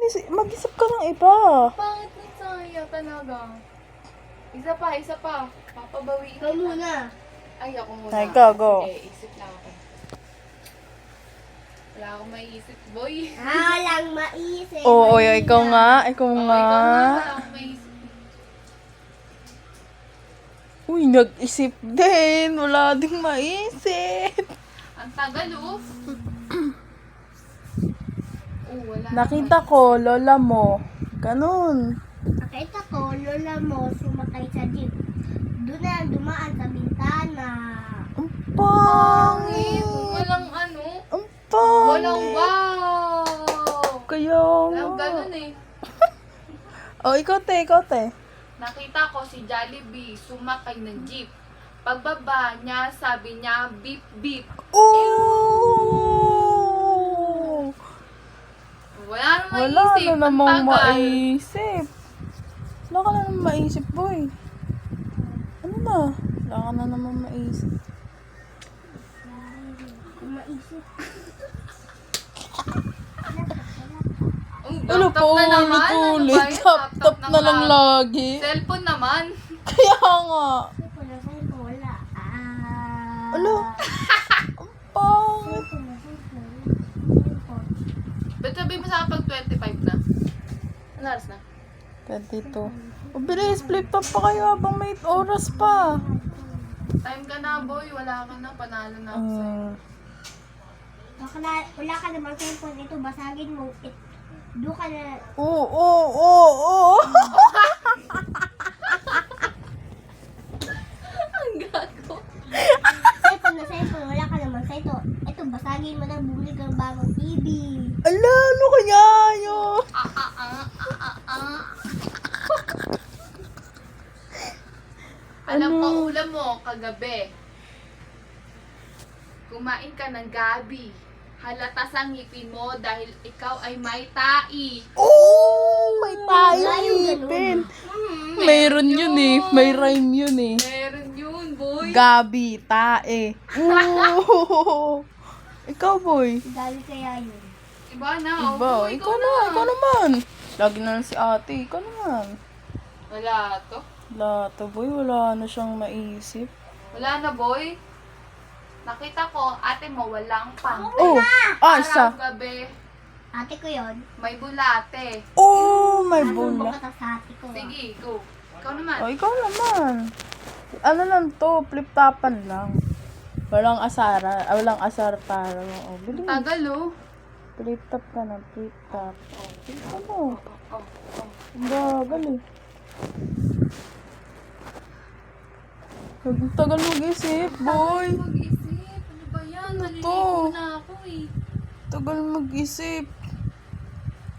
Mag-isip ka ng iba. Pangit ng saya talaga. Isa pa. Papabawiin Ikaw muna. Ay, ako muna. Ay, ikaw, go. Sige, isip lang ako. Wala akong maiisip, boy. Lang maisip. Oo, ikaw nga. Ikaw Oo, nga. ikaw nga, wala akong maiisip. Uy, nag-isip din. Wala ding maisip. Ang tagal, oh. Wala Nakita ko, lola mo. Ganun. Nakita ko, lola mo sumakay sa jeep. Doon na dumaan sa bintana. Ang pangit. Walang ano. Ang pangit. Walang wow. Kaya nga. Walang ganun eh. Oh, ikaw te. Nakita ko si Jollibee sumakay ng jeep. Pagbaba niya, sabi niya, beep beep. Oh! Wala namang Wala isip. na Ang namang tagal. maisip. Wala ka na namang maisip, boy. Ano na? Wala ka na namang maisip. Maisip. Ano po, Laptop na naman. Ano ba ulit. yun? Laptop na lang lagi. Cellphone naman. Kaya nga. Wala. Ano? Ang pangit. Ba't sabi mo sa akin pag 25 na? Ano oras na? 22. O, bilis. Flip top pa kayo habang may oras pa. Time ka na, boy. Wala ka na. Panalo na ako sa'yo. Wala ka naman cellphone ito, basagin mo. Doon ka na. Oo. Ang gago. Cellphone, wala ka naman sa ito. Ito, basagin mo na, bumili ka ng bagong TV. Ala, ano kaya yun? Alam Ano? ko ulam mo kagabi. Kumain ka ng gabi. Halata sa ngipin mo dahil ikaw ay may tai. Oh, may tayo Wala yung ngipin. Mayroon yun eh. May rhyme yun eh. Meron yun, boy. Gabi, tae. Oo. Ikaw, boy. Dali kaya yun. Iba na. Iba. Oh, Ikaw naman. Lagi na lang si ate. Ikaw naman. Wala to. Wala to, boy. Wala na siyang maisip. Wala na, boy. Nakita ko, ate mo walang pang. Oh, isa. Gabi, Ate ko yun. may bulate. Oh, may Ano bula. ba sa ate ko? Sige, go. Ikaw naman. Oh, ikaw naman. Ano lang to, flip-topan lang. Walang asara, walang asar para. Oh, bilis. Tagal, oh. Flip-top ka na, flip-top. Ano? Oh. Ang bagal eh. Ang tagal mag-isip, boy. Mag-isip. Ano ba yan? Maliligo to? na ako eh. Tagal mag-isip.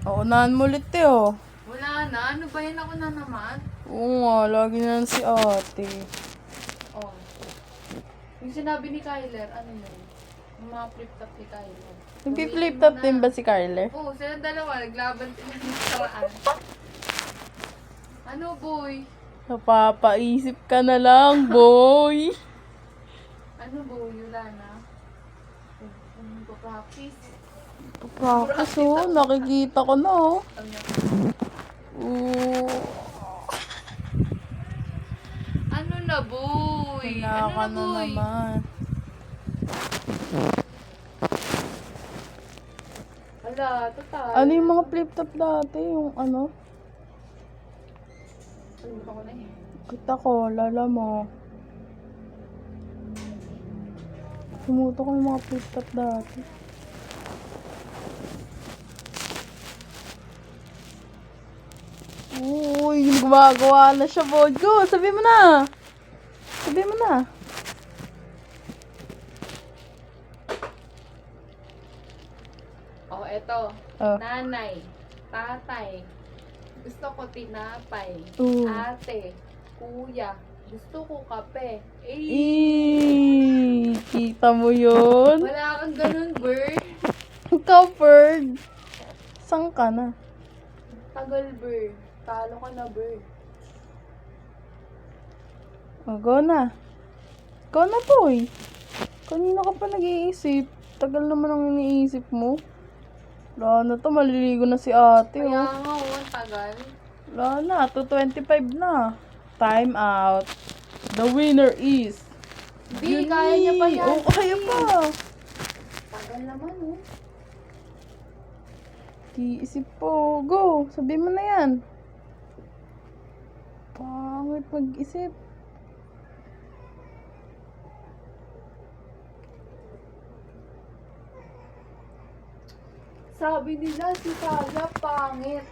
O, unahan mo ulit eh, oh. Wala na. Ano ba yan? Ako na naman. Oo nga, lagi na lang si ate. Oh. Yung sinabi ni Kyler, ano yun? Yung mga flip-top ni Kyler. Nagpi-flip-top din ba si Carler? Oo, silang dalawa. Naglaban sila ng saraan. Ano, boy? Napapaisip ka na lang, boy. Ano, boy? Wala na. Practice. Practice, oh. Nakikita ko na, oh. Oo. Ano na, boy? Wala Ano ka na, na boy? naman. Wala, total. Ano yung mga flip-top dati? Yung ano? Kalimutan ko na eh. Kita ko, lala mo. Sumuto ko yung mga flip-top dati. Uy, gumagawa na siya, boy. Go, sabi mo na. Sabi mo na. Oh, eto. Oh. Nanay, tatay, gusto ko tinapay. Oo. Ate, kuya, gusto ko kape. Eh, Kita mo yun? wala kang ganun, bird. Covered. Saan ka na? Tagal, bird. Talo ka na, bird. O, go na. Go na, boy. Kanina ka pa nag-iisip. Tagal naman ang iniisip mo. Wala na to, maliligo na si ate, Kaya oh. nga, oh, ang tagal. Wala na, 2:25 na. Time out. The winner is... Di, kaya niya pa yan. Oh, kaya pa. Tagal naman, oh. Iisip po. Go, sabi mo na yan. Pangit mag-isip. Sabi nila si Kaya pangit.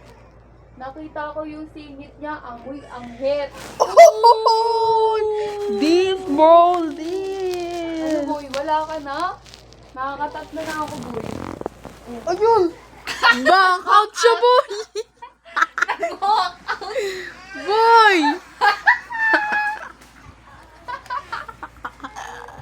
Nakita ko yung singit niya, amoy anghit. This bro, Ano, this. boy, wala ka na? Nakakatatlo na ako, boy. Ayun! Back out siya, boy! Walk out! Boy!